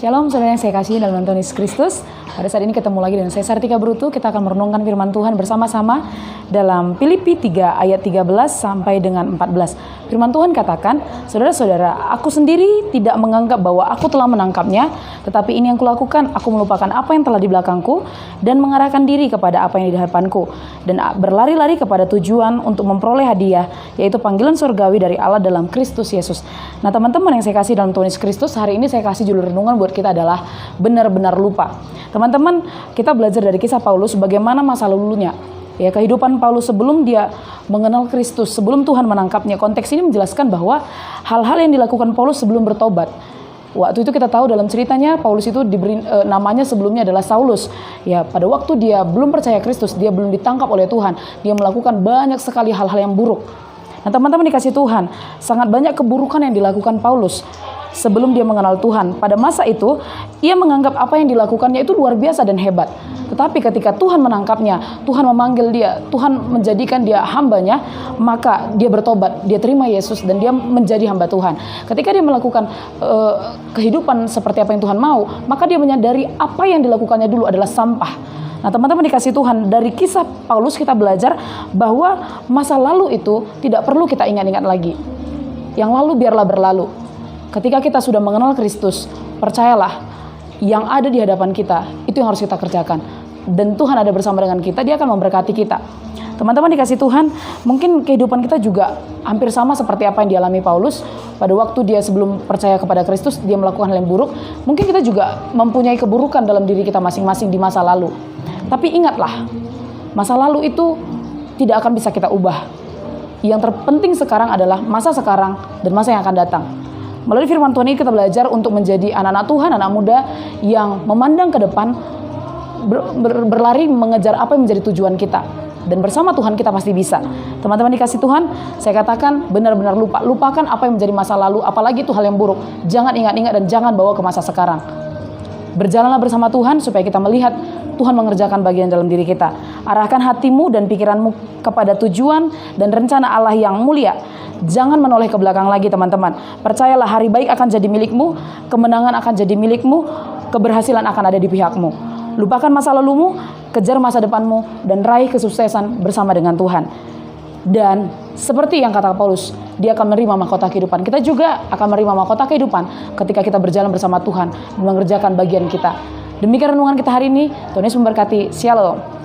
Shalom saudara yang saya kasihi dalam Tuhan Yesus Kristus. Pada saat ini ketemu lagi dengan saya Sartika Brutu. Kita akan merenungkan firman Tuhan bersama-sama dalam Filipi 3 ayat 13 sampai dengan 14. Firman Tuhan katakan, saudara-saudara, aku sendiri tidak menganggap bahwa aku telah menangkapnya, tetapi ini yang kulakukan, aku melupakan apa yang telah di belakangku dan mengarahkan diri kepada apa yang di depanku, dan berlari-lari kepada tujuan untuk memperoleh hadiah, yaitu panggilan surgawi dari Allah dalam Kristus Yesus. Nah, teman-teman yang saya kasih dalam Tuhan Yesus Kristus, hari ini saya kasih judul renungan buat kita adalah benar-benar lupa. Teman-teman, kita belajar dari kisah Paulus bagaimana masa lalunya. Ya, kehidupan Paulus sebelum dia mengenal Kristus, sebelum Tuhan menangkapnya. Konteks ini menjelaskan bahwa hal-hal yang dilakukan Paulus sebelum bertobat. Waktu itu kita tahu dalam ceritanya Paulus itu diberi namanya sebelumnya adalah Saulus. Ya, pada waktu dia belum percaya Kristus, dia belum ditangkap oleh Tuhan, dia melakukan banyak sekali hal-hal yang buruk. Nah, teman-teman dikasih Tuhan, sangat banyak keburukan yang dilakukan Paulus sebelum dia mengenal Tuhan. Pada masa itu, ia menganggap apa yang dilakukannya itu luar biasa dan hebat. Tetapi ketika Tuhan menangkapnya, Tuhan memanggil dia, Tuhan menjadikan dia hambanya, maka dia bertobat, dia terima Yesus dan dia menjadi hamba Tuhan. Ketika dia melakukan kehidupan seperti apa yang Tuhan mau, maka dia menyadari apa yang dilakukannya dulu adalah sampah. Nah, teman-teman dikasih Tuhan, dari kisah Paulus kita belajar bahwa masa lalu itu tidak perlu kita ingat-ingat lagi. Yang lalu biarlah berlalu. Ketika kita sudah mengenal Kristus, percayalah, yang ada di hadapan kita, itu yang harus kita kerjakan. Dan Tuhan ada bersama dengan kita, Dia akan memberkati kita. Teman-teman dikasih Tuhan, mungkin kehidupan kita juga hampir sama seperti apa yang dialami Paulus. Pada waktu dia sebelum percaya kepada Kristus, dia melakukan hal yang buruk. Mungkin kita juga mempunyai keburukan dalam diri kita masing-masing di masa lalu. Tapi ingatlah, masa lalu itu tidak akan bisa kita ubah. Yang terpenting sekarang adalah masa sekarang dan masa yang akan datang. Melalui firman Tuhan ini kita belajar untuk menjadi anak-anak Tuhan, anak muda yang memandang ke depan, berlari mengejar apa yang menjadi tujuan kita. Dan bersama Tuhan kita pasti bisa. Teman-teman dikasih Tuhan, saya katakan benar-benar lupakan apa yang menjadi masa lalu, apalagi itu hal yang buruk. Jangan ingat-ingat dan jangan bawa ke masa sekarang. Berjalanlah bersama Tuhan supaya kita melihat Tuhan mengerjakan bagian dalam diri kita. Arahkan hatimu dan pikiranmu kepada tujuan dan rencana Allah yang mulia. Jangan menoleh ke belakang lagi, teman-teman. Percayalah, hari baik akan jadi milikmu, kemenangan akan jadi milikmu, keberhasilan akan ada di pihakmu. Lupakan masa lalumu, kejar masa depanmu, dan raih kesuksesan bersama dengan Tuhan. Dan seperti yang kata Paulus, dia akan menerima mahkota kehidupan. Kita juga akan menerima mahkota kehidupan ketika kita berjalan bersama Tuhan dan mengerjakan bagian kita. Demikian renungan kita hari ini. Tuhan Yesus memberkati. Shalom.